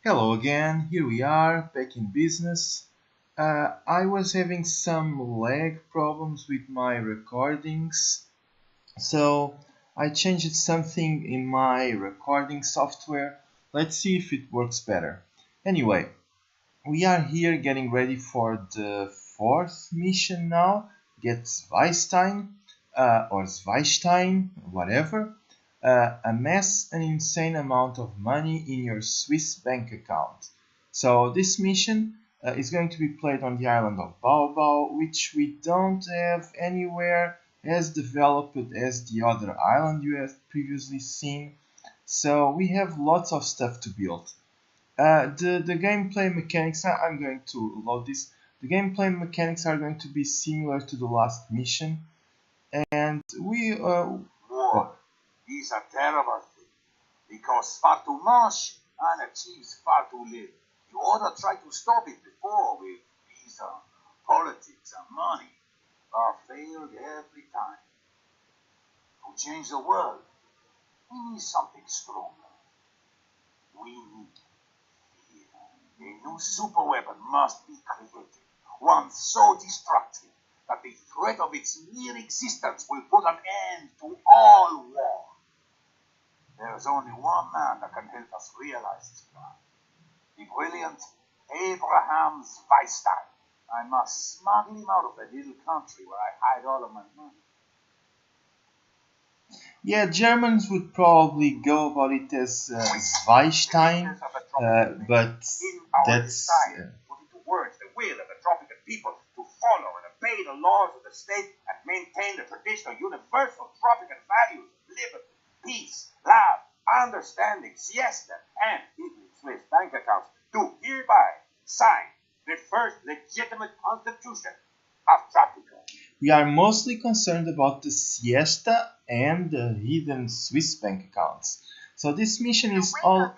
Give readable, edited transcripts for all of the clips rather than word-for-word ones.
Hello again, here we are, back in business. I was having some lag problems with my recordings, so I changed something in my recording software. Let's see if it works better. Anyway, we are here getting ready for the fourth mission now. Get Zweistein, or Zweistein, whatever. Amass an insane amount of money in your Swiss bank account. So this mission is going to be played on the island of Baobao, which we don't have anywhere as developed as the other island you have previously seen. So we have lots of stuff to build. The gameplay mechanics, I'm going to load this. The gameplay mechanics are going to be similar to the last mission, and War is a terrible thing because far too much and achieves far too little. You ought to try to stop it before with visa, politics, and money, but failed every time. To change the world, we need something stronger. We need fear. A new superweapon must be created, one so destructive that the threat of its mere existence will put an end to all war. There is only one man that can help us realize this plan. The brilliant Abraham Zweistein. I must smuggle him out of the little country where I hide all of my money. Yeah, Germans would probably go about it as Zweistein, but In our that's desire, put into words the will of the tropical people to follow and obey the laws of the state and maintain the traditional universal tropical values of liberty, peace, love, understanding, siesta, and keeping Swiss bank accounts, do hereby sign the first legitimate constitution of Tropico. we are mostly concerned about the siesta and the hidden Swiss bank accounts. So this mission is all.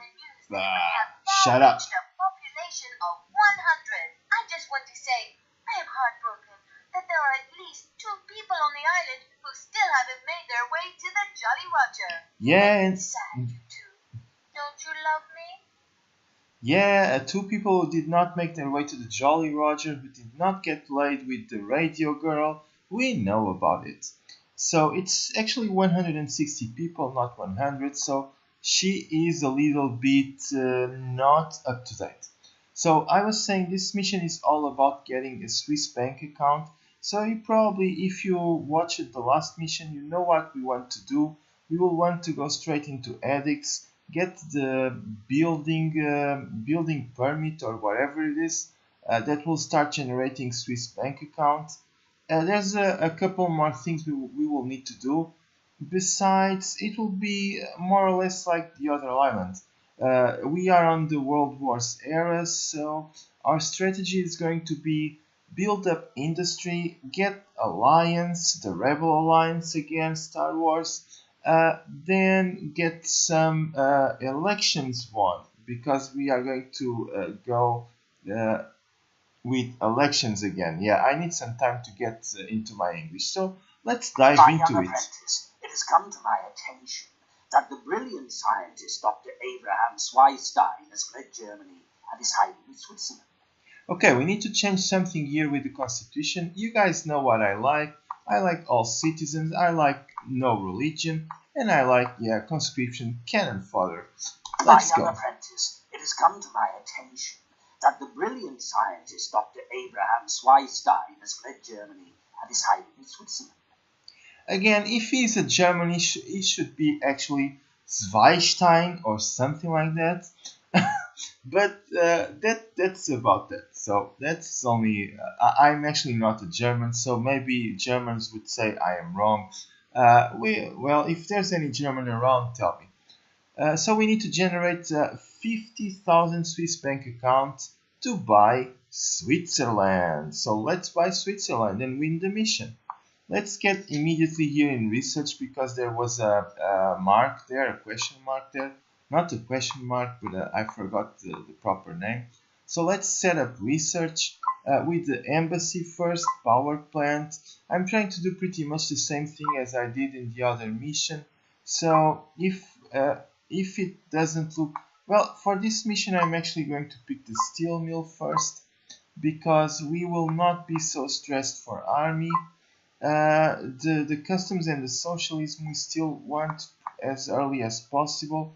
Shut up. A population of 100. I just want to say, I am heartbroken that there are at least 2 people on the island who still haven't made their way to the Jolly Roger. Yeah, and Sad, you two. Don't you love me? yeah, 2 people who did not make their way to the Jolly Roger, who did not get laid with the radio girl. We know about it. So it's actually 160 people, not 100. So she is a little bit not up to date. So I was saying this mission is all about getting a Swiss bank account. So you probably, if you watched the last mission, you know what we want to do. We will want to go straight into edicts, get the building permit or whatever it is that will start generating Swiss bank accounts. There's a couple more things we will need to do. Besides, it will be more or less like the other island. We are on the World Wars era, so our strategy is going to be build up industry, get alliance, the Rebel Alliance against Star Wars, then get some elections won because we are going to go with elections again. Yeah, I need some time to get into my English. So let's dive My into young it. apprentice, it has come to my attention that the brilliant scientist Dr. Abraham Zweistein has fled Germany and is hiding in Switzerland. Okay, we need to change something here with the constitution. You guys know what I like. I like all citizens. I like no religion. And I like, yeah, conscription, cannon fodder. Let's My young go. apprentice, it has come to my attention that the brilliant scientist Dr. Abraham Zweistein has fled Germany and is hiding in Switzerland. Again, if he's a German, he should be actually Zweistein or something like that. But that's about that. So that's only. I'm actually not a German, so maybe Germans would say I am wrong. Well, if there's any German around, tell me. So we need to generate 50,000 Swiss bank accounts to buy Switzerland. So let's buy Switzerland and win the mission. Let's get immediately here in research because there was a mark there, a question mark there. Not a question mark, but I forgot the proper name. So let's set up research with the embassy first, power plant. I'm trying to do pretty much the same thing as I did in the other mission. So if it doesn't look Well, for this mission, I'm actually going to pick the steel mill first because we will not be so stressed for army. The customs and the socialism we still want as early as possible.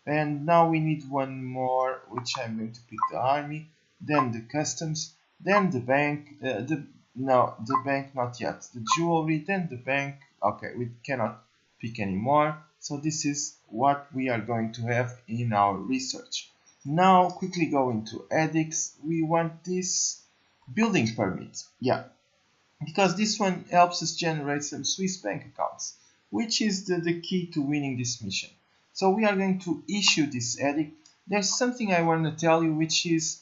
And now we need one more, which I'm going to pick the army, then the customs, then the bank, no, the bank not yet, the jewelry, then the bank. Okay, we cannot pick anymore. So this is what we are going to have in our research. Now quickly go into edicts. We want this building permit. Yeah, because this one helps us generate some Swiss bank accounts, which is the key to winning this mission. So we are going to issue this edict. There's something I want to tell you, which is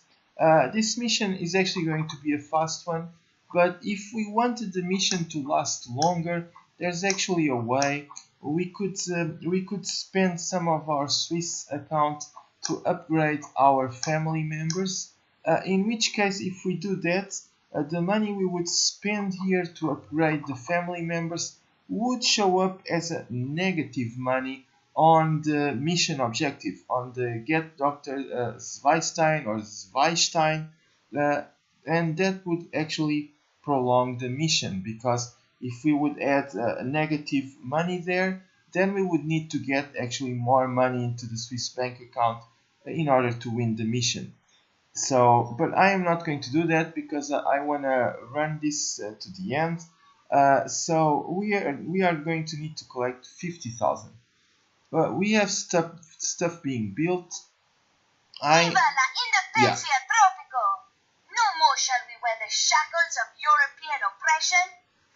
this mission is actually going to be a fast one, but if we wanted the mission to last longer, there's actually a way we could spend some of our Swiss account to upgrade our family members. In which case, if we do that, the money we would spend here to upgrade the family members would show up as a negative money on the mission objective, on the get Dr. Zweistein or Zweistein, uh, and that would actually prolong the mission because if we would add negative money there, then we would need to get actually more money into the Swiss bank account in order to win the mission. So, but I am not going to do that because I want to run this to the end. So we are going to need to collect 50,000. We have stuff being built. Viva la Yeah. independencia Tropico! No more shall we wear the shackles of European oppression.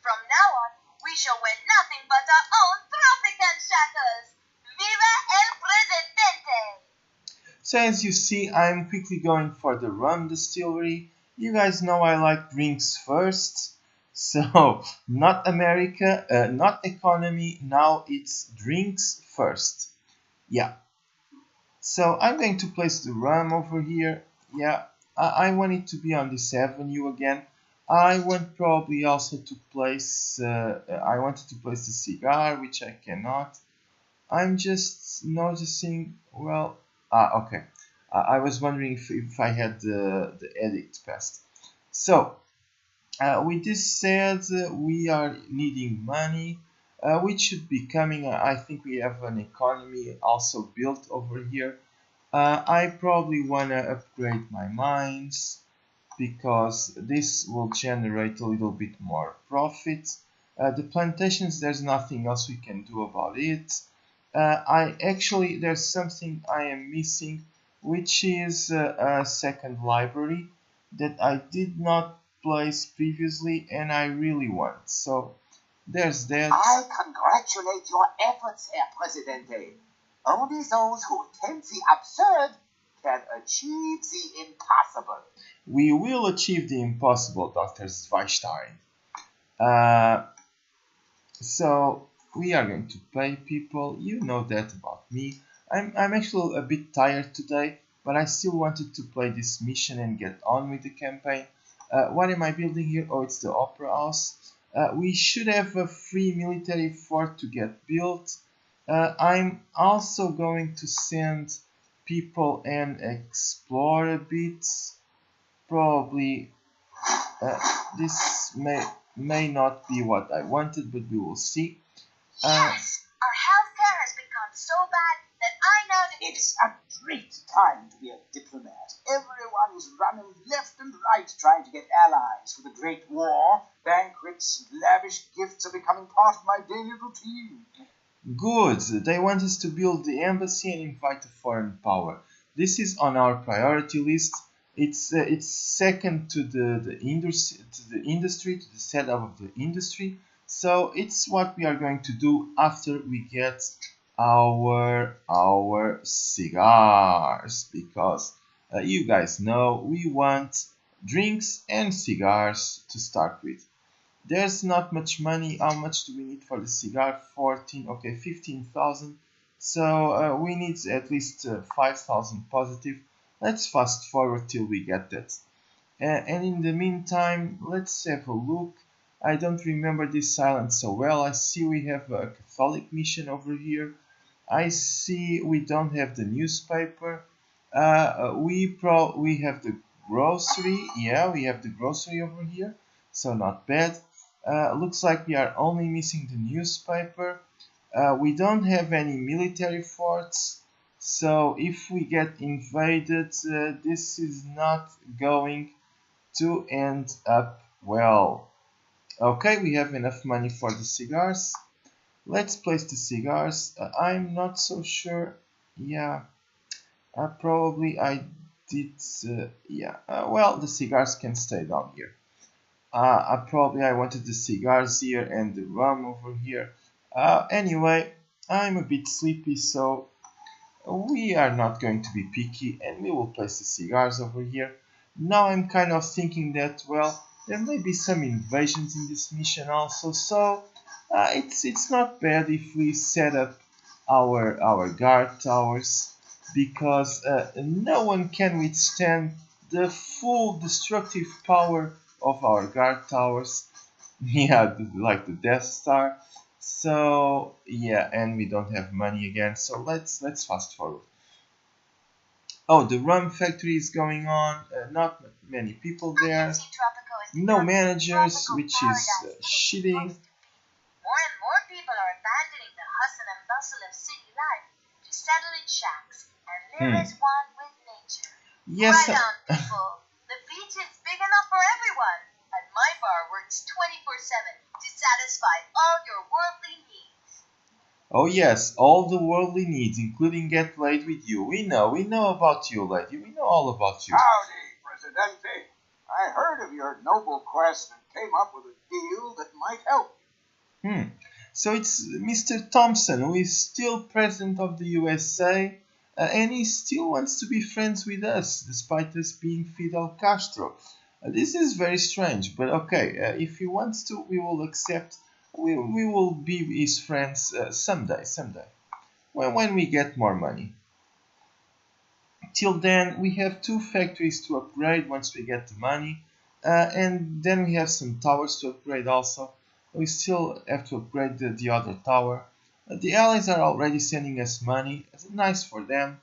From now on, we shall wear nothing but our own Tropican shackles. Viva el Presidente! So as you see, I'm quickly going for the rum distillery. You guys know I like drinks first. So, not America, not economy, now it's drinks first. Yeah. So I'm going to place the rum over here. Yeah, I want it to be on this avenue again. I want probably also to place, I wanted to place the cigar, which I cannot. I'm just noticing, well, okay. I was wondering if I had the edit passed. So, with this said, we are needing money, which should be coming. I think we have an economy also built over here. I probably want to upgrade my mines because this will generate a little bit more profit. The plantations, there's nothing else we can do about it. There's something I am missing, which is a second library that I did not place previously and I really want. So there's that. I congratulate your efforts, Herr Presidente. Only those who attempt the absurd can achieve the impossible. We will achieve the impossible, Dr. Zweistein. Uh, so we are going to pay people. You know that about me. I'm actually a bit tired today, but I still wanted to play this mission and get on with the campaign. What am I building here? Oh, it's the Opera House. We should have a free military fort to get built. I'm also going to send people and explore a bit. Probably this may not be what I wanted, but we will see. Yes, our healthcare has become so bad that I now It's a great time to be a diplomat. Everyone is running left and right trying to get allies for the Great War. Banquets and lavish gifts are becoming part of my daily routine. Good. They want us to build the embassy and invite a foreign power. This is on our priority list. It's second to the industry, to the setup of the industry. So it's what we are going to do after we get our cigars, because you guys know we want drinks and cigars to start with. There's not much money. How much do we need for the cigar? 14, okay, 15,000. So we need at least 5,000 positive. Let's fast forward till we get that. And in the meantime, let's have a look. I don't remember this island so well. I see we have a Catholic mission over here. I see we don't have the newspaper. We have the grocery. Yeah, we have the grocery over here, so not bad. Looks like we are only missing the newspaper. We don't have any military forts, so if we get invaded, this is not going to end up well. Okay, we have enough money for the cigars. Let's place the cigars. I'm not so sure. Yeah, probably I did. Yeah, well, the cigars can stay down here. I wanted the cigars here and the rum over here. Anyway, I'm a bit sleepy, so we are not going to be picky and we will place the cigars over here. Now I'm kind of thinking that, well, there may be some invasions in this mission also, so it's not bad if we set up our guard towers, because no one can withstand the full destructive power of our guard towers. Yeah, like the Death Star. So yeah, and we don't have money again. So let's fast forward. Oh, the rum factory is going on. Not many people I can there. see Tropico is No becoming the managers, tropical which is paradise it is shitting. supposed to be. More and more people are abandoning the hustle and bustle of city life to settle in shacks and live Hmm. as one with nature. Yes, Right on, people. The beach is big enough for everyone, and my bar works 24/7 to satisfy all your worldly needs. oh yes, all the worldly needs, including get laid with you. We know about you, lady. We know all about you. Howdy, Presidente. I heard of your noble quest and came up with a deal that might help you. Hmm. So it's Mr. Thompson, who is still president of the USA, and he still wants to be friends with us, despite us being Fidel Castro. This is very strange, but okay, if he wants to, we will accept. We will be his friends someday, when we get more money. Till then, we have two factories to upgrade once we get the money, and then we have some towers to upgrade also. We still have to upgrade the other tower. The allies are already sending us money, nice for them,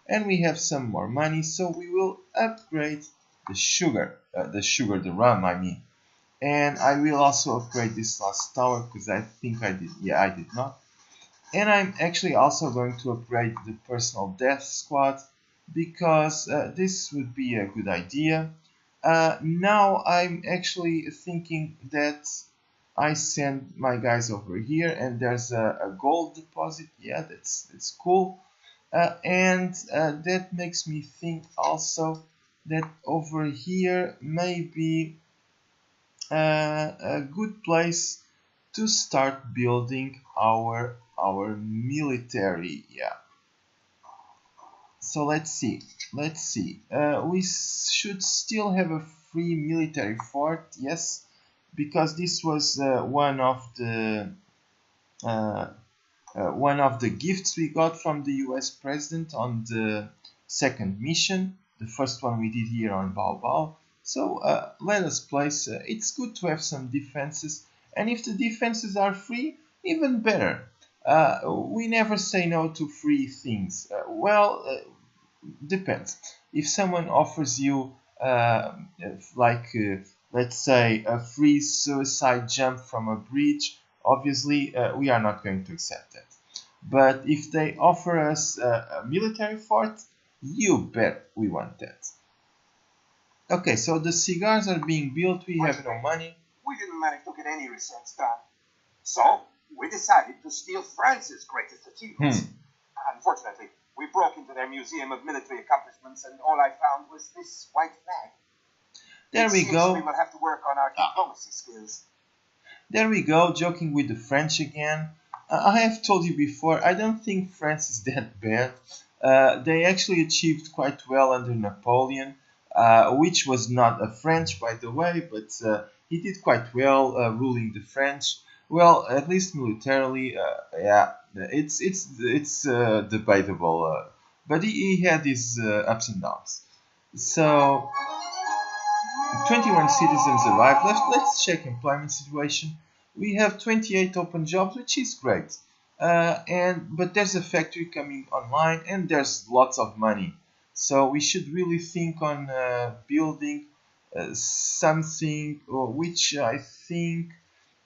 and we have some more money, so we will upgrade the rum, I mean. And I will also upgrade this last tower because I think I did. Yeah, I did not. And I'm actually also going to upgrade the personal death squad, because this would be a good idea. Now I'm actually thinking that I send my guys over here, and there's a gold deposit. Yeah, that's cool. And that makes me think also that over here may be a good place to start building our military. Yeah. So let's see. We should still have a free military fort. Yes, because this was uh, one of the gifts we got from the US president on the second mission. The first one we did here on Bao. So let us place. It's good to have some defenses, and if the defenses are free, even better. We never say no to free things. Depends. If someone offers you, like, let's say, a free suicide jump from a bridge, obviously we are not going to accept that. But if they offer us a military fort, you bet we want that. Okay, so the cigars are being built. We have no money. We didn't manage to get any research done. So, we decided to steal France's greatest achievements. Unfortunately, we broke into their museum of military accomplishments, and all I found was this white flag. There we go. We will have to work on our diplomacy skills. There we go, joking with the French again. I have told you before, I don't think France is that bad. They actually achieved quite well under Napoleon, which was not a French, by the way, but he did quite well ruling the French. Well, at least militarily, yeah, it's debatable, but he had his ups and downs. So 21 citizens arrived. Let's check employment situation. We have 28 open jobs, which is great. But there's a factory coming online, and there's lots of money. So we should really think on building something which I think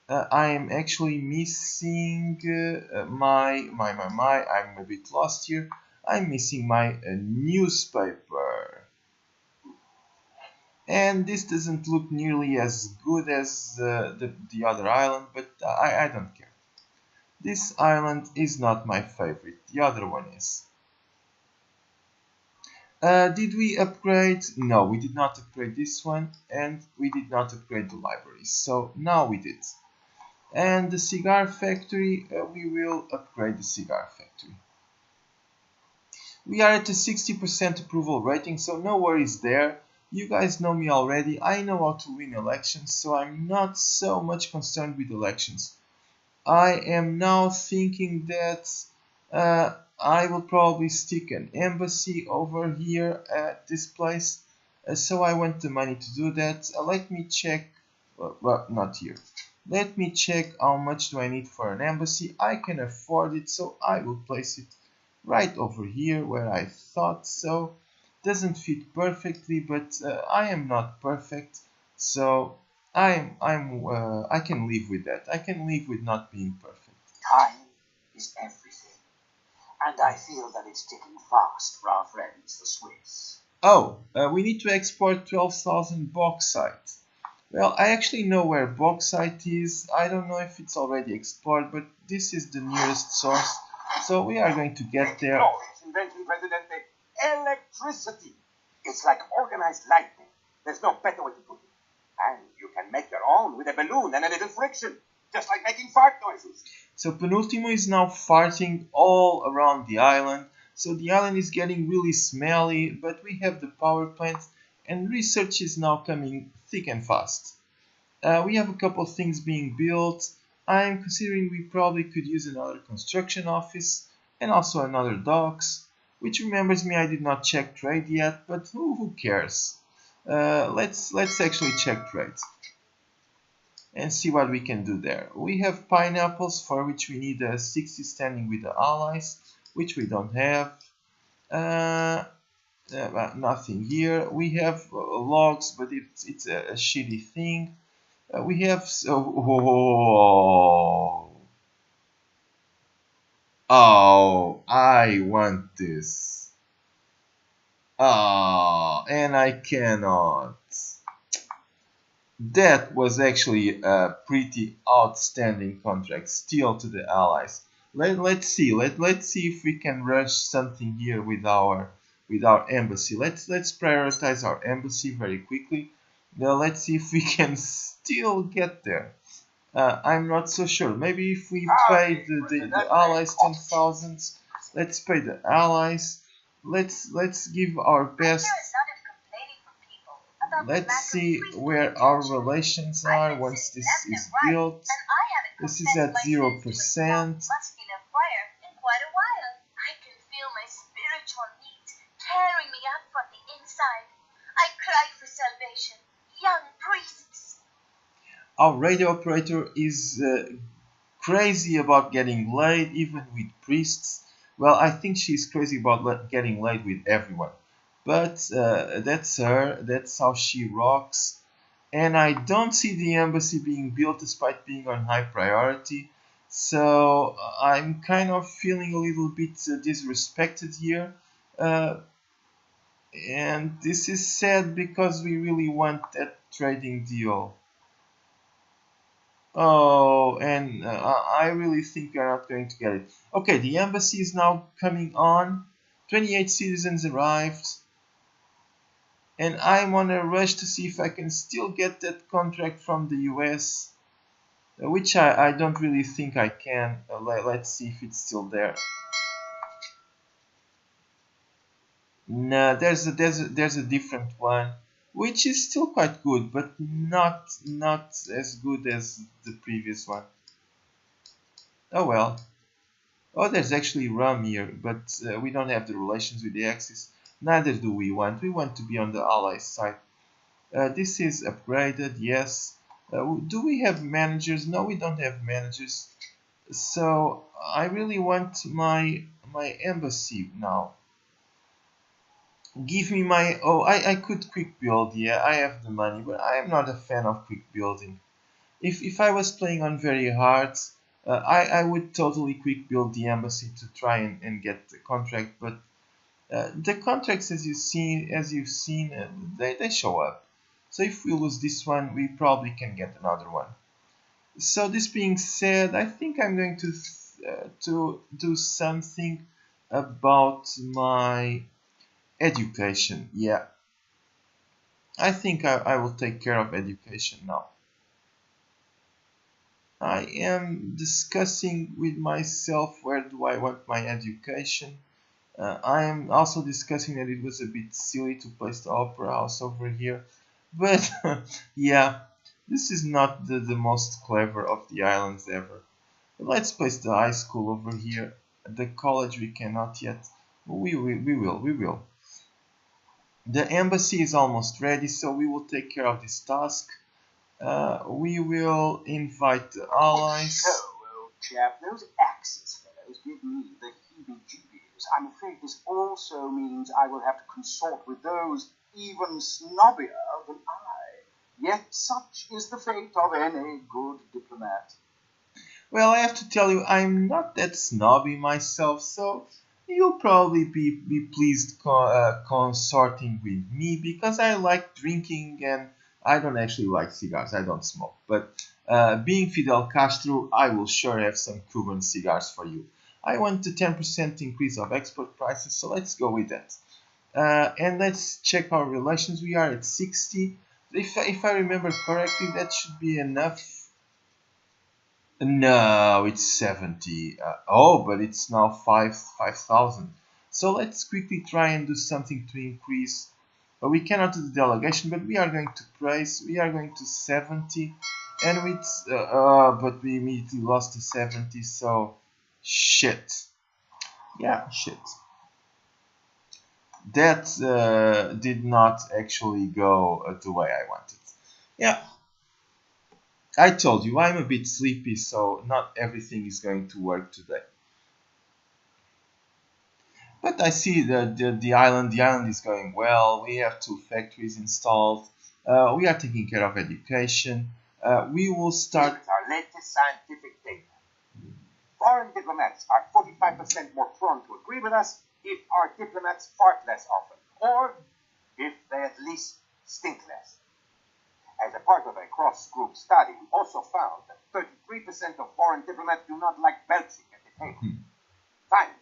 I am actually missing I'm a bit lost here. I'm missing my newspaper. And this doesn't look nearly as good as the other island, but I don't care. This island is not my favorite, the other one is. Did we upgrade? No, we did not upgrade this one, and we did not upgrade the libraries. So now we did. And the cigar factory, we will upgrade the cigar factory. We are at a 60% approval rating, so no worries there. You guys know me already. I know how to win elections, so I'm not so much concerned with elections. I am now thinking that I will probably stick an embassy over here at this place. So I want the money to do that. Let me check. Well, not here. Let me check how much do I need for an embassy. I can afford it, so I will place it right over here where I thought so. Doesn't fit perfectly, but I am not perfect, so I can live with that. I can live with not being perfect. Time is everything. And I feel that it's ticking fast for our friends, the Swiss. Oh, we need to export 12,000 bauxite. Well, I actually know where bauxite is. I don't know if it's already explored, but this is the nearest source. So we are going to get there. Glorious invention, Presidente. Electricity. It's like organized lightning. There's no better way to put it. And you can make your own with a balloon and a little friction. Just like making fart noises. So Penultimo is now farting all around the island. So the island is getting really smelly, but we have the power plant and research is now coming thick and fast. We have a couple of things being built. I'm considering we probably could use another construction office and also another docks. Which remembers me, I did not check trade yet, but who cares? Let's actually check trade and see what we can do there. We have pineapples for which we need a 60 standing with the allies, which we don't have. Nothing here. We have logs, but it's a shitty thing. We have oh, I want this. Oh, and I cannot. That was actually a pretty outstanding contract still to the allies. Let's see if we can rush something here with our embassy. Let's prioritize our embassy very quickly. Now let's see if we can still get there. I'm not so sure. Maybe if we pay the allies 10,000, let's pay the allies. Let's give our best. Let's see where our relations are once this is built. This is at 0%. Tearing me up from the inside. I cry for salvation, young priests. Our radio operator is crazy about getting laid, even with priests. Well, I think she's crazy about getting laid with everyone. But that's her, that's how she rocks. And I don't see the embassy being built despite being on high priority. So I'm kind of feeling a little bit disrespected here. And this is sad because we really want that trading deal. Oh, and I really think we are not going to get it. Okay, the embassy is now coming on. 28 citizens arrived. And I'm on a rush to see if I can still get that contract from the US. Which I don't really think I can. Let's see if it's still there. No, there's a different one, which is still quite good, but not as good as the previous one. Oh well. Oh, there's actually rum here, but we don't have the relations with the Axis. Neither do we want. We want to be on the Allies side. This is upgraded, yes. Do we have managers? No, we don't have managers. So I really want my embassy now. Give me my... Oh, I could quick build, yeah, I have the money, but I am not a fan of quick building. If I was playing on very hard, I would totally quick build the embassy to try and get the contract, but the contracts, as you've seen, they show up. So if we lose this one, we probably can get another one. So this being said, I think I'm going to do something about my education. Yeah, I think I will take care of education now. I am discussing with myself where do I want my education. I am also discussing that it was a bit silly to place the opera house over here, but yeah, this is not the most clever of the islands ever. Let's place the high school over here. The college we cannot yet. We will. The embassy is almost ready, so we will take care of this task. We will invite the allies. So, old chap, those Axis fellows give me the heebie-jeebies. I'm afraid this also means I will have to consort with those even snobbier than I. Yet such is the fate of any good diplomat. Well, I have to tell you, I'm not that snobby myself, so you'll probably be pleased consorting with me because I like drinking and I don't actually like cigars. I don't smoke. But being Fidel Castro, I will sure have some Cuban cigars for you. I want the 10% increase of export prices, so let's go with that. And let's check our relations. We are at 60. If I remember correctly, that should be enough. No, it's 70. Oh, but it's now 5,000. So let's quickly try and do something to increase. We cannot do the delegation, but we are going to praise. We are going to 70, and but we immediately lost to 70. So shit. Yeah, shit. That did not actually go the way I wanted. Yeah. I told you, I'm a bit sleepy, so not everything is going to work today. But I see the island. The island is going well. We have 2 factories installed. We are taking care of education. We will start... Here's our latest scientific data. Foreign diplomats are 45% more prone to agree with us if our diplomats fart less often, or if they at least stink less. As a part of a cross-group study, we also found that 33% of foreign diplomats do not like belching at the table. Finally,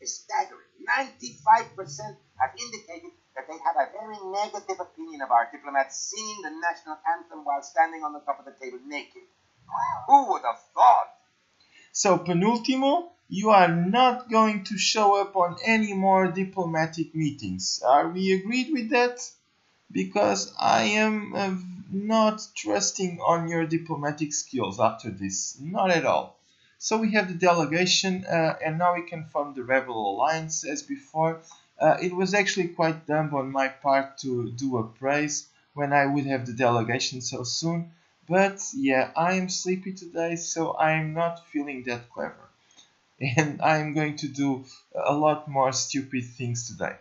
a staggering 95% have indicated that they have a very negative opinion of our diplomats singing the national anthem while standing on the top of the table naked. Who would have thought? So, penultimo, you are not going to show up on any more diplomatic meetings. Are we agreed with that? Because I am not trusting on your diplomatic skills after this. Not at all. So we have the delegation, and now we can form the rebel alliance as before. It was actually quite dumb on my part to do a praise when I would have the delegation so soon. But yeah, I am sleepy today, so I am not feeling that clever. And I am going to do a lot more stupid things today.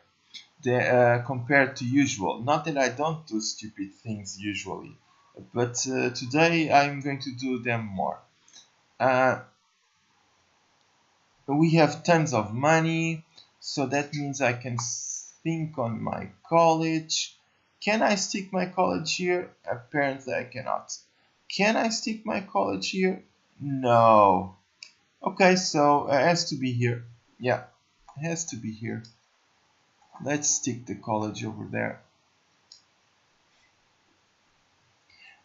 Compared to usual. Not that I don't do stupid things usually, but today I'm going to do them more. We have tons of money, so that means I can think on my college. Can I stick my college here? Apparently I cannot. Can I stick my college here? No. Okay, so it has to be here. Yeah, it has to be here. Let's stick the college over there.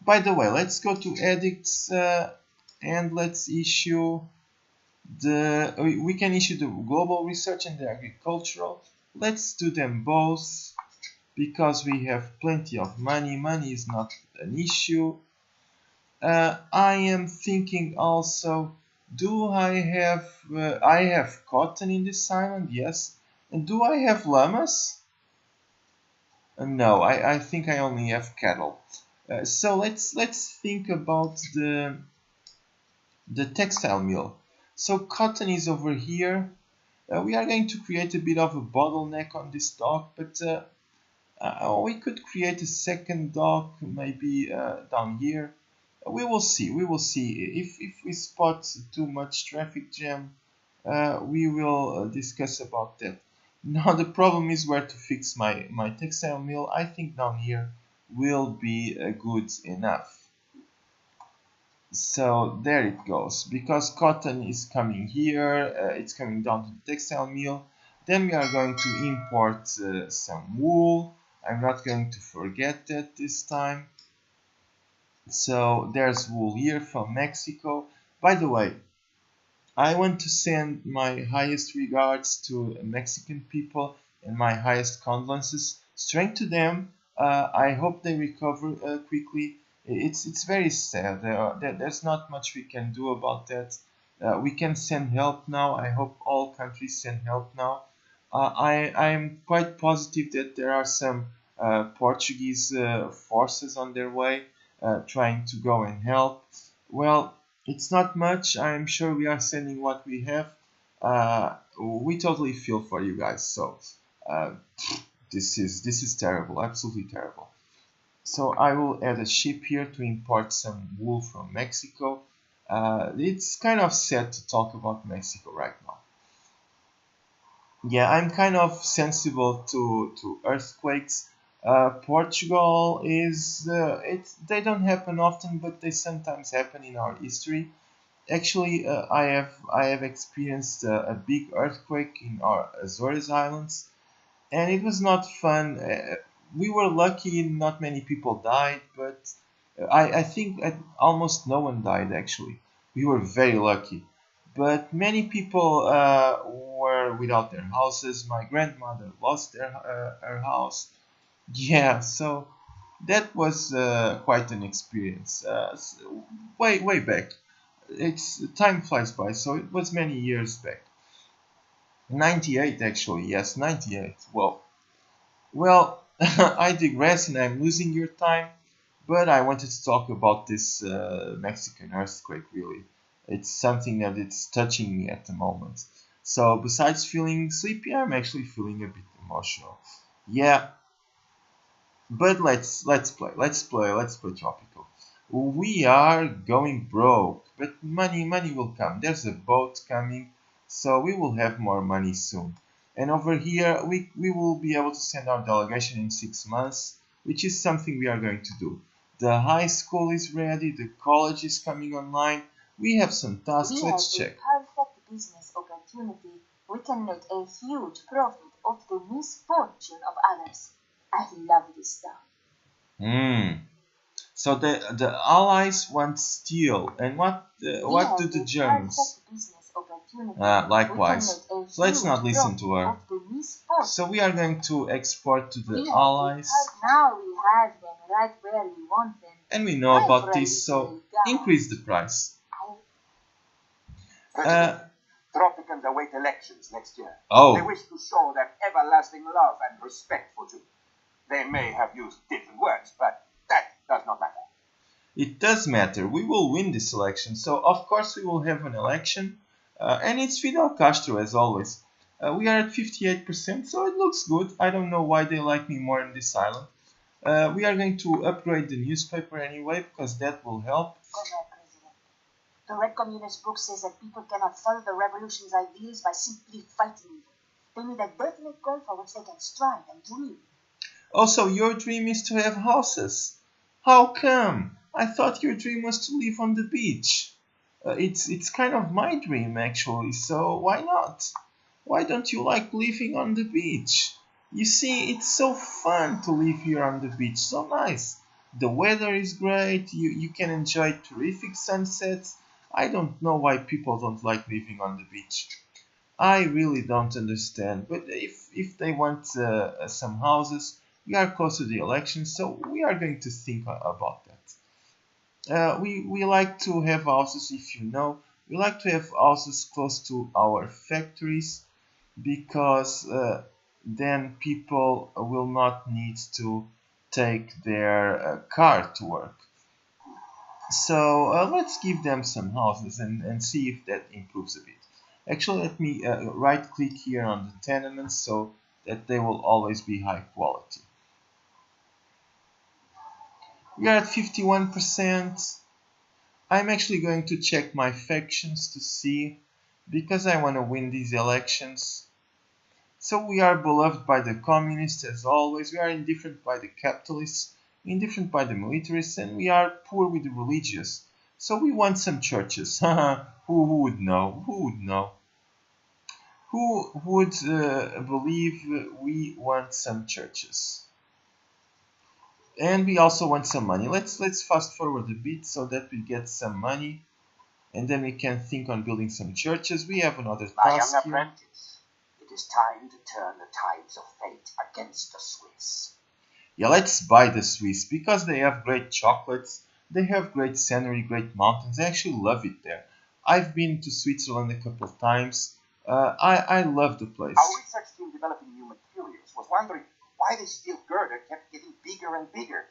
By the way, let's go to edicts and let's issue we can issue the global research and the agricultural. Let's do them both because we have plenty of money. Money is not an issue. I am thinking also, do I have cotton in this island? Yes. And do I have llamas? No, I think I only have cattle. So let's think about the textile mill. So cotton is over here. We are going to create a bit of a bottleneck on this dock, but We could create a second dock, maybe down here. We will see. We will see. If we spot too much traffic jam, we will discuss about that. Now the problem is where to fix my textile mill. I think down here will be good enough. So there it goes. Because cotton is coming here, it's coming down to the textile mill. Then we are going to import some wool. I'm not going to forget that this time. So there's wool here from Mexico. By the way, I want to send my highest regards to Mexican people and my highest condolences straight to them. I hope they recover quickly. It's very sad. There's not much we can do about that. We can send help now. I hope all countries send help now. I am quite positive that there are some Portuguese forces on their way trying to go and help. Well, it's not much. I'm sure we are sending what we have. We totally feel for you guys. So uh, this is terrible, absolutely terrible. So I will add a ship here to import some wool from Mexico. It's kind of sad to talk about Mexico right now. Yeah, I'm kind of sensible to earthquakes. Portugal is they don't happen often, but they sometimes happen in our history. Actually, I have experienced a big earthquake in our Azores Islands, and it was not fun. We were lucky; not many people died, but I think almost no one died. Actually, we were very lucky, but many people were without their houses. My grandmother lost her house. Yeah, so that was quite an experience. Way back. It's time flies by, so it was many years back. 98 actually, yes, 98. Well, I digress and I'm losing your time, but I wanted to talk about this Mexican earthquake really. It's something that it's touching me at the moment. So besides feeling sleepy, I'm actually feeling a bit emotional. Yeah, but let's play Tropico. We are going broke, but money will come. There's a boat coming, so we will have more money soon. And over here, we will be able to send our delegation in 6 months, which is something we are going to do. The high school is ready, the college is coming online. We have some tasks. We Let's have check. a perfect business opportunity. We can make a huge profit of the misfortune of others. I love this stuff. Hmm. So the Allies want steel, and what do the Germans? Business opportunity. Likewise. We can make a So let's not huge listen to her. profit of the misfortune. So we are going to export to the We have Allies, now we have them right where we want them. and we know about this, so increase the price. President, Tropicans await elections next year. Oh. They wish to show their everlasting love and respect for you. They may have used different words, but that does not matter. It does matter. We will win this election, so of course we will have an election, and it's Fidel Castro as always. We are at 58%, so it looks good. I don't know why they like me more in this island. We are going to upgrade the newspaper anyway, because that will help. Go ahead, President. The Red Communist book says that people cannot follow the revolution's ideals by simply fighting. They need a definite goal for which they can strive and dream. Also, your dream is to have houses. How come? I thought your dream was to live on the beach. It's kind of my dream actually, so why not? Why don't you like living on the beach? You see, it's so fun to live here on the beach, so nice. The weather is great, you can enjoy terrific sunsets. I don't know why people don't like living on the beach. I really don't understand, but if they want some houses, we are close to the election, so we are going to think about that. We like to have houses, if you know. We like to have houses close to our factories because then people will not need to take their car to work. So let's give them some houses and see if that improves a bit. Actually, let me right click here on the tenements so that they will always be high quality. We are at 51%. I'm actually going to check my factions to see, because I want to win these elections. So we are beloved by the communists as always, we are indifferent by the capitalists, indifferent by the militarists, and we are poor with the religious. So we want some churches. Who would know? Who would know? Who would believe we want some churches? And we also want some money. Let's fast forward a bit so that we get some money, and then we can think on building some churches. We have another My task young here. apprentice, it is time to turn the tides of fate against the Swiss. Yeah, let's buy the Swiss because they have great chocolates, they have great scenery, great mountains. I actually love it there. I've been to Switzerland a couple of times. I love the place. Our research team developing new materials was wondering why the steel girder kept getting bigger and bigger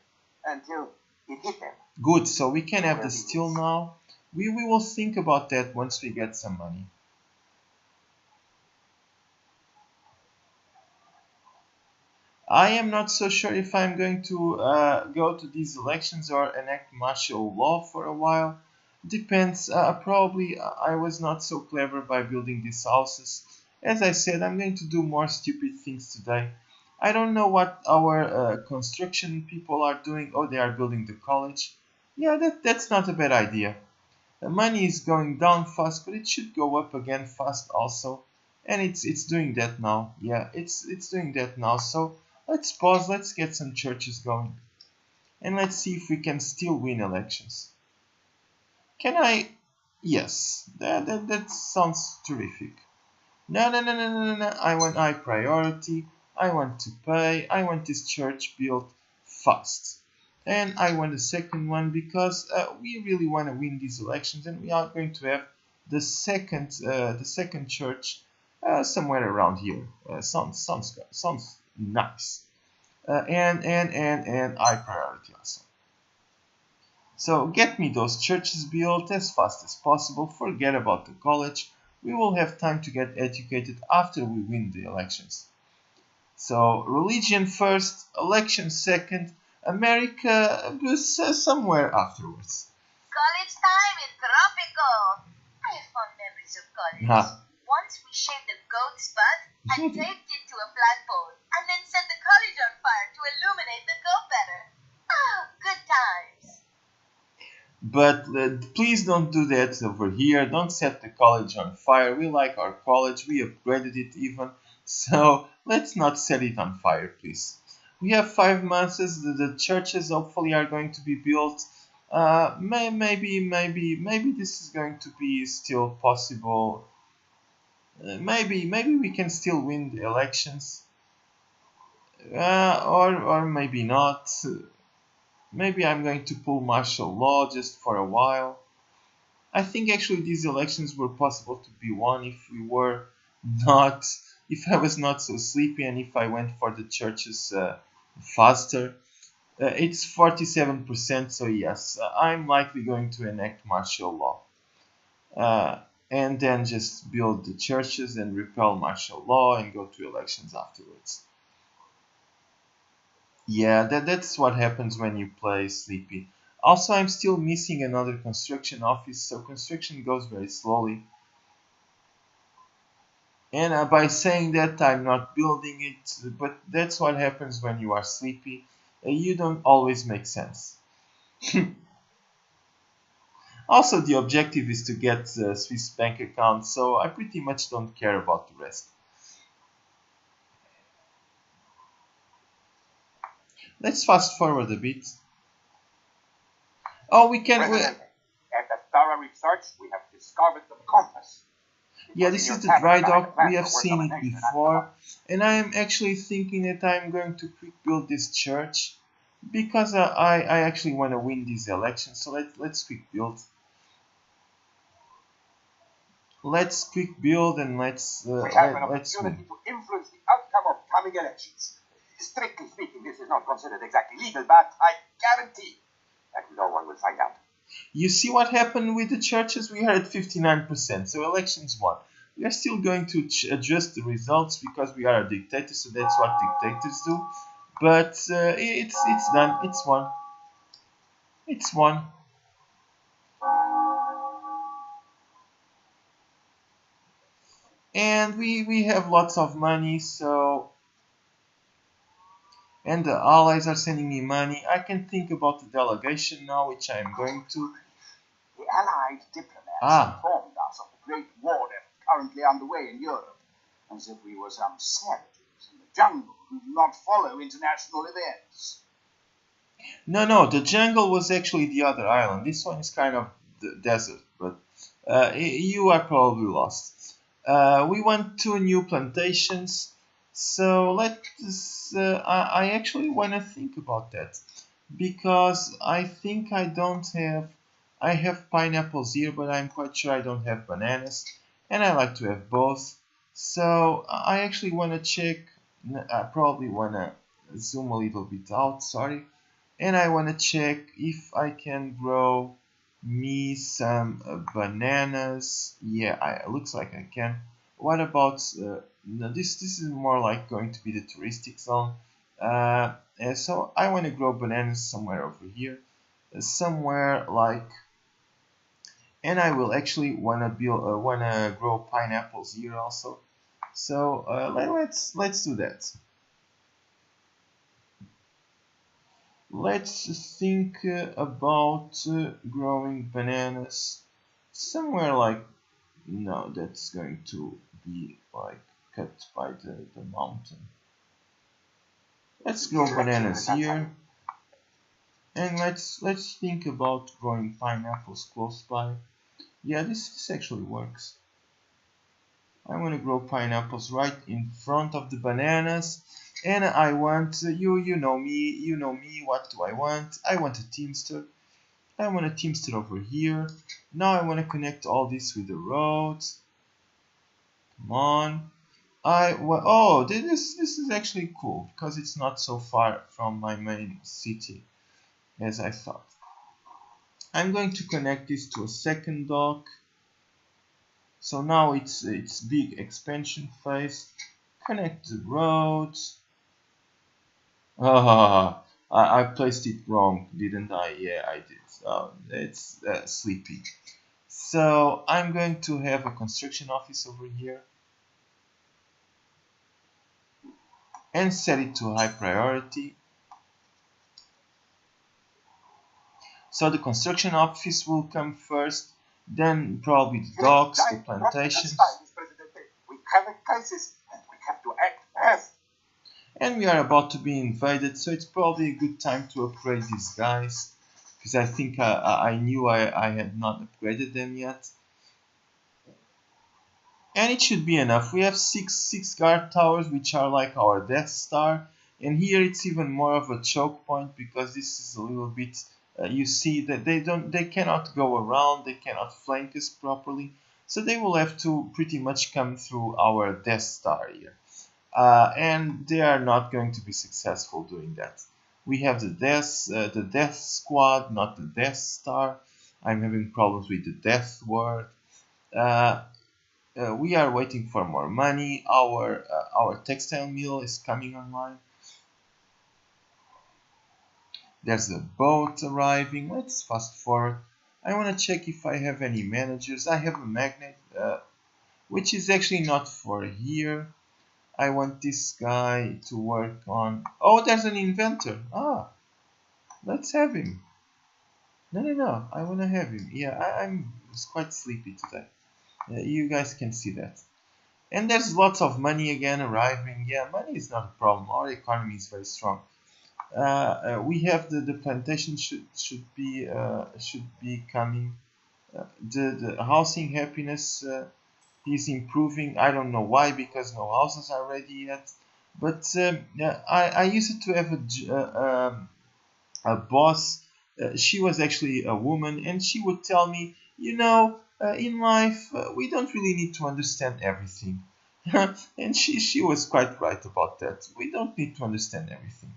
until it hit them. Good, so we can have the steel now. We will think about that once we get some money. I am not so sure if I'm going to go to these elections or enact martial law for a while. Depends. Probably I was not so clever by building these houses. As I said, I'm going to do more stupid things today. I don't know what our construction people are doing. Oh, they are building the college. Yeah, that's not a bad idea. The money is going down fast, but it should go up again fast also. And it's doing that now. Yeah, it's doing that now. So let's pause, let's get some churches going. And let's see if we can still win elections. Can I? Yes, that sounds terrific. No. I want high priority. I want to pay. I want this church built fast. And I want a second one because we really want to win these elections, and we are going to have the second church somewhere around here. Sounds nice. And high priority also. So get me those churches built as fast as possible. Forget about the college. We will have time to get educated after we win the elections. So religion first, election second, America somewhere afterwards. College time in Tropico. I have fond memories of college. Ah. Once we shaved a goat's butt and taped it to a flagpole, and then set the college on fire to illuminate the goat better. Oh, good times. But please don't do that over here. Don't set the college on fire. We like our college. We upgraded it even. So let's not set it on fire, please. We have 5 months. The churches hopefully are going to be built. Maybe this is going to be still possible. Maybe we can still win the elections. Or maybe not. Maybe I'm going to pull martial law just for a while. I think actually these elections were possible to be won if we were not, if I was not so sleepy and if I went for the churches faster. It's 47%, so yes, I'm likely going to enact martial law. And then just build the churches and repel martial law and go to elections afterwards. Yeah, that's what happens when you play sleepy. Also, I'm still missing another construction office, so construction goes very slowly. And by saying that, I'm not building it, but that's what happens when you are sleepy. You don't always make sense. Also, the objective is to get a Swiss bank account, so I pretty much don't care about the rest. Let's fast forward a bit. Oh, we can. President, after thorough research, we have discovered the compass. Yeah, this is the dry dock. We have seen it before. And I am actually thinking that I'm going to quick build this church because I actually want to win these elections. So let's quick build. Let's quick build and let's we have an let's opportunity win. to influence the outcome of coming elections. Strictly speaking, this is not considered exactly legal, but I guarantee that no one will find out. You see what happened with the churches? We are at 59%, so elections won. We are still going to adjust the results because we are a dictator, so that's what dictators do. But it's done. It's won. It's one. And we have lots of money, so and the allies are sending me money. I can think about the delegation now, which I am going to. The Allied diplomats Ah, informed us of the great war effort currently underway in Europe, as if we were some savages in the jungle who do not follow international events. no, the jungle was actually the other island. This one is kind of the desert, but you are probably lost. We want 2 new plantations, so let's. I actually want to think about that because I think I don't have. I have pineapples here, but I'm quite sure I don't have bananas, and I like to have both. So I actually want to check. I probably want to zoom a little bit out. Sorry, and I want to check if I can grow me some bananas. Yeah, looks like I can. What about no, this is more like going to be the touristic zone. So I want to grow bananas somewhere over here, somewhere like, and I will actually wanna grow pineapples here also. So let's do that. Let's think about growing bananas somewhere like, no, that's going to be like cut by the mountain. Let's grow bananas here, and let's think about growing pineapples close by. Yeah, this actually works. I want to grow pineapples right in front of the bananas, and I want you know me. What do I want? I want a teamster. I want a teamster over here. Now I want to connect all this with the roads. Come on. Oh, this is actually cool because it's not so far from my main city as I thought. I'm going to connect this to a second dock. So now it's big expansion phase. Connect the roads. Ah, I placed it wrong, didn't I? Yeah, I did. It's sleepy. So I'm going to have a construction office over here and set it to high priority. So the construction office will come first, then probably the docks, the plantations. We have a crisis and we have to act fast. And we are about to be invaded, so it's probably a good time to upgrade these guys. Because I think I knew I had not upgraded them yet. And it should be enough. We have six guard towers, which are like our Death Star. And here it's even more of a choke point because this is a little bit. You see that they cannot go around, they cannot flank us properly, so they will have to pretty much come through our Death Star here, and they are not going to be successful doing that. We have the Death Squad, not the Death Star. I'm having problems with the Death word. We are waiting for more money. Our textile mill is coming online. There's a boat arriving. Let's fast forward. I want to check if I have any managers. I have a magnet, which is actually not for here. I want this guy to work on. Oh, there's an inventor. Ah, let's have him. No. I want to have him. Yeah, I'm quite sleepy today. You guys can see that. And there's lots of money again arriving. Yeah, money is not a problem. Our economy is very strong. We have the plantation should be coming. The housing happiness is improving. I don't know why, because no houses are ready yet. But yeah, I used to have a boss. She was actually a woman, and she would tell me, in life we don't really need to understand everything. And she was quite right about that. We don't need to understand everything.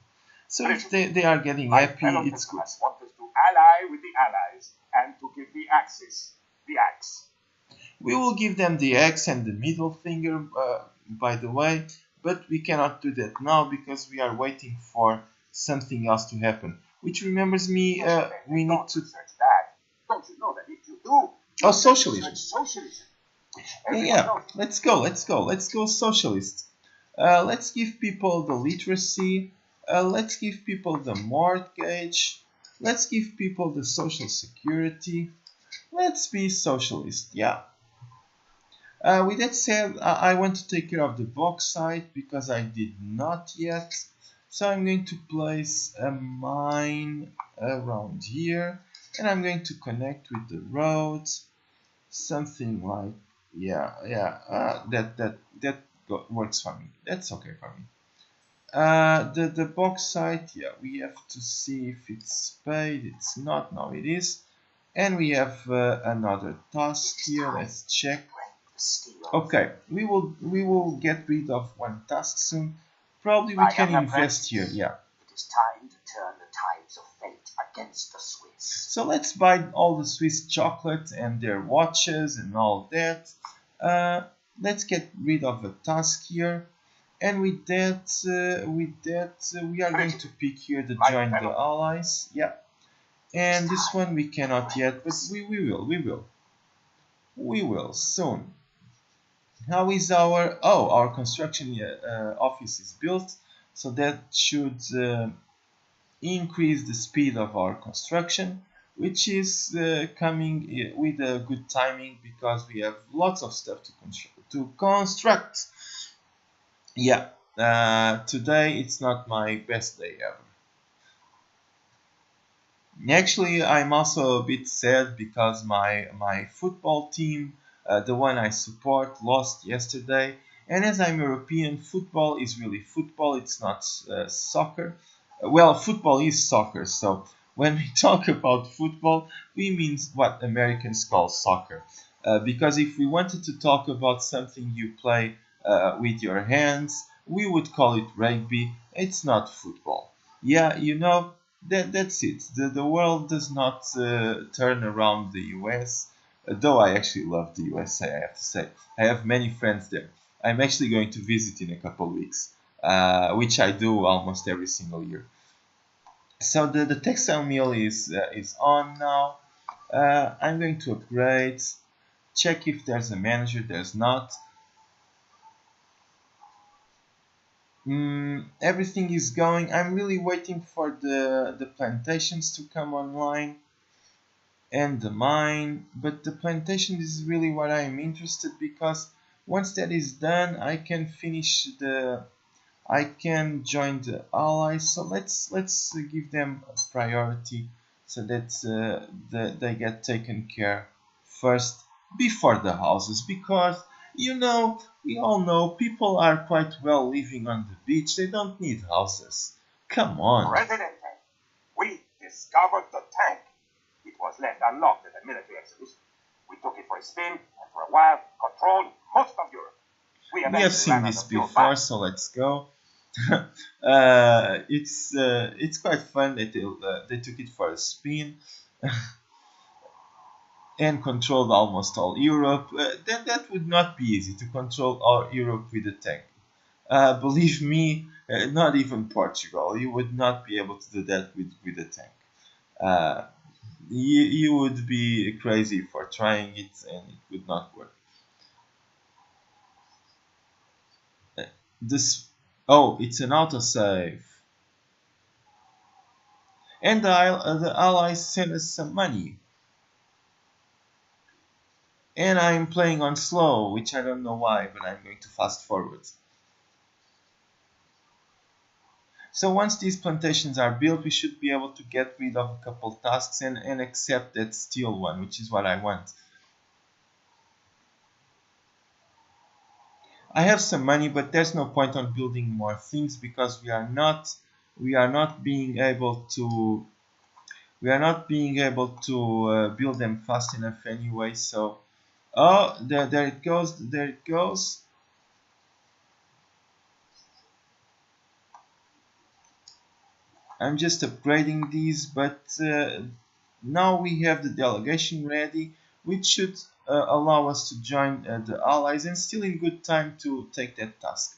So if they are getting happy, it's good. Want us to ally with the allies and to give the axe. We will give them the X and the middle finger, by the way, but we cannot do that now because we are waiting for something else to happen. which remembers me, we need to... Research that. Don't you know that if you do, Oh, socialism. socialism. Yeah, let's go socialist. Let's give people the literacy. Let's give people the mortgage. Let's give people the social security. Let's be socialist, yeah. With that said, I want to take care of the bauxite because I did not yet. So I'm going to place a mine around here, and I'm going to connect with the roads, something like, that works for me. That's okay for me. The bauxite, yeah, we have to see if it's paid. It's not. No, it is. And we have another task here. Let's check. Okay, we will get rid of one task soon. Probably we can invest here. Yeah. It is time to turn the tides of fate against the Swiss. So let's buy all the Swiss chocolate and their watches and all that. Let's get rid of a task here. And with that, we are going to pick here the join the allies. Yeah. And this one we cannot yet, but we will soon. How is our construction office is built, so that should increase the speed of our construction, which is coming with a good timing because we have lots of stuff to construct. Yeah, today it's not my best day ever. Actually, I'm also a bit sad because my football team, the one I support, lost yesterday. And as I'm European, football is really football. It's not soccer. Well, football is soccer. So when we talk about football, we mean what Americans call soccer. Because if we wanted to talk about something you play with your hands, we would call it rugby. It's not football. Yeah, you know. That's it. The world does not turn around the US, though I actually love the USA, I have to say. I have many friends there. I'm actually going to visit in a couple of weeks, which I do almost every single year. So the textile mill is on now. I'm going to upgrade, check if there's a manager, there's not. Everything is going. I'm really waiting for the plantations to come online and the mine, but the plantation is really what I'm interested, because once that is done I can I can join the allies. So let's give them a priority so that they get taken care first before the houses, because we all know people are quite well living on the beach. They don't need houses. Come on. President, we discovered the tank. It was left unlocked in the military exodus. We took it for a spin, and for a while controlled most of Europe. We have seen this before, so let's go. It's quite fun that they took it for a spin and controlled almost all Europe. Then that would not be easy to control all Europe with a tank. Believe me, not even Portugal. You would not be able to do that with a tank. You would be crazy for trying it, and it would not work. It's an autosave. And the allies send us some money. And I'm playing on slow, which I don't know why, but I'm going to fast forward. So once these plantations are built, we should be able to get rid of a couple tasks and accept that steel one, which is what I want. I have some money, but there's no point on building more things because we are not being able to build them fast enough anyway. So there it goes. I'm just upgrading these, but now we have the delegation ready, which should allow us to join the allies and still in good time to take that task.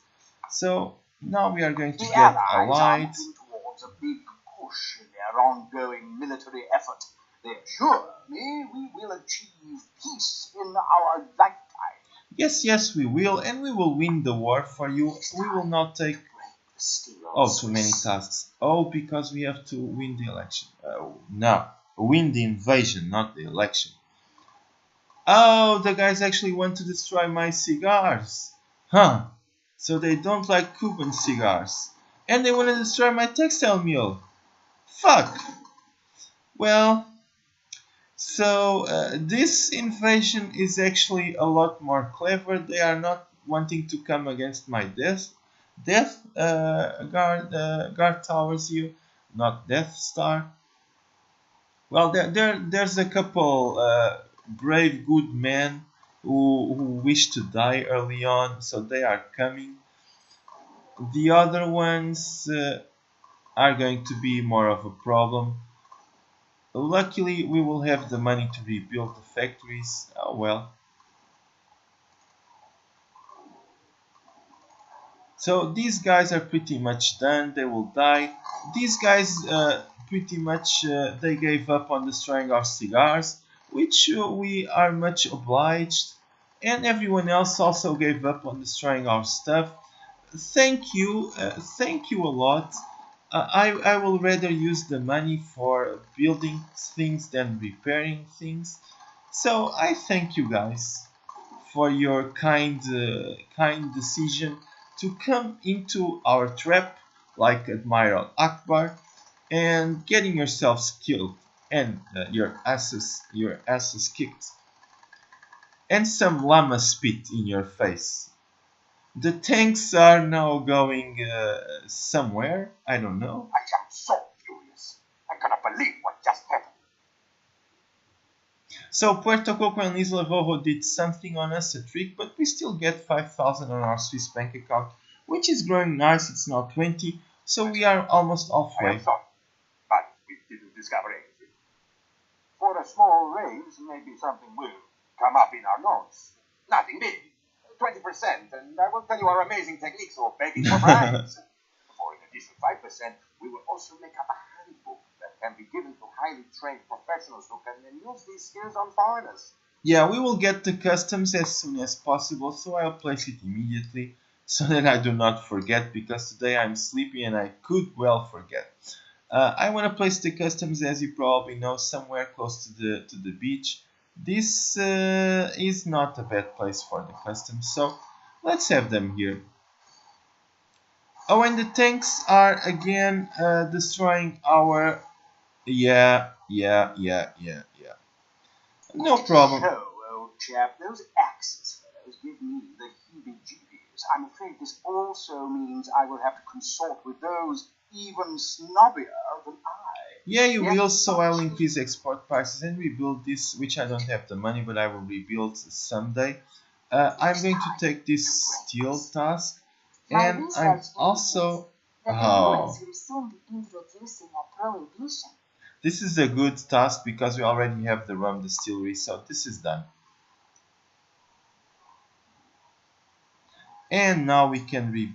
So now we are going to get allied. Towards a big push in their own effort. They assure me we will achieve peace in our lifetime. Yes, yes, we will, and we will win the war for you. We will not take The steel too many tasks. Because we have to win the election. No, win the invasion, not the election. Oh, the guys actually want to destroy my cigars. Huh. So they don't like Cuban cigars. And they want to destroy my textile mill. Fuck. Well, so this invasion is actually a lot more clever. They are not wanting to come against my death guard towers here, not Death Star. Well, there's a couple brave good men who wish to die early on, so they are coming. The other ones are going to be more of a problem. Luckily, we will have the money to rebuild the factories. Oh well. So these guys are pretty much done. They will die. These guys pretty much they gave up on destroying our cigars, which we are much obliged. And everyone else also gave up on destroying our stuff. Thank you a lot. I will rather use the money for building things than repairing things. So I thank you guys for your kind decision to come into our trap like Admiral Akbar and getting yourselves killed and your asses kicked and some llama spit in your face. The tanks are now going somewhere. I don't know. I am so furious. I cannot believe what just happened. So Puerto Coco and Isla Rojo did something on us, a trick, but we still get 5,000 on our Swiss bank account, which is growing nice. It's now 20, so we are almost I halfway. am sorry, but we didn't discover anything. For a small raise, maybe something will come up in our notes. Nothing big. 20%, and I will tell you our amazing techniques for begging for bribes. For an additional 5%, we will also make up a handbook that can be given to highly trained professionals who can then use these skills on foreigners. Yeah, we will get the customs as soon as possible, so I'll place it immediately so that I do not forget, because today I'm sleepy and I could well forget. I want to place the customs, as you probably know, somewhere close to the beach. This is not a bad place for the customs, so let's have them here. Oh, and the tanks are again destroying our... Yeah. No problem. So, old chap, those axes fellows give me the heebie-jeebies. I'm afraid this also means I will have to consort with those even snobbier than I. Yeah, you Yes, will, so but- I'll increase export prices and rebuild this, which I don't have the money, but I will rebuild someday. I'm going to take this steel task, and I'm also... The Oh, US will soon be introducing a prohibition. this is a good task because we already have the rum distillery, so this is done. And now we can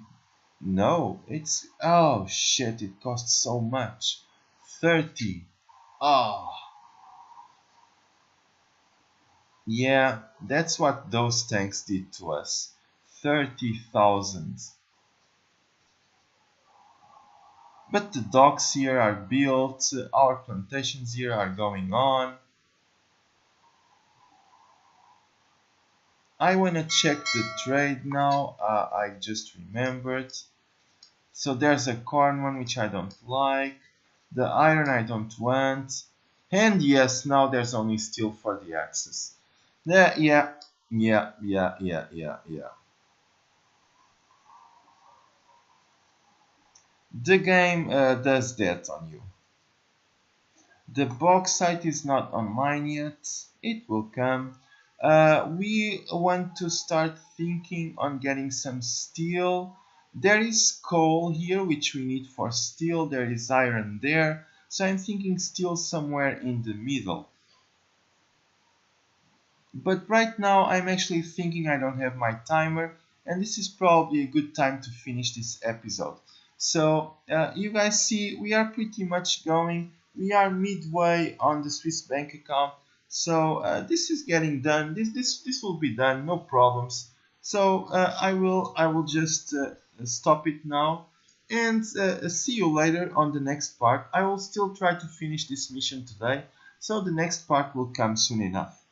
No, it's... Oh, shit, it costs so much. 30. Oh. Yeah, that's what those tanks did to us. 30,000. But the docks here are built, our plantations here are going on. I wanna check the trade now, I just remembered. So there's a corn one which I don't like. The iron I don't want. And yes, now there's only steel for the axes. Yeah. The game does that on you. The bauxite is not online yet. It will come. We want to start thinking on getting some steel. There is coal here, which we need for steel. There is iron there. So I'm thinking steel somewhere in the middle. But right now I'm actually thinking I don't have my timer, and this is probably a good time to finish this episode. So you guys see we are pretty much going. we are midway on the Swiss bank account. So this is getting done. This will be done, no problems. So I will just stop it now and see you later on the next part. I will still try to finish this mission today, so the next part will come soon enough.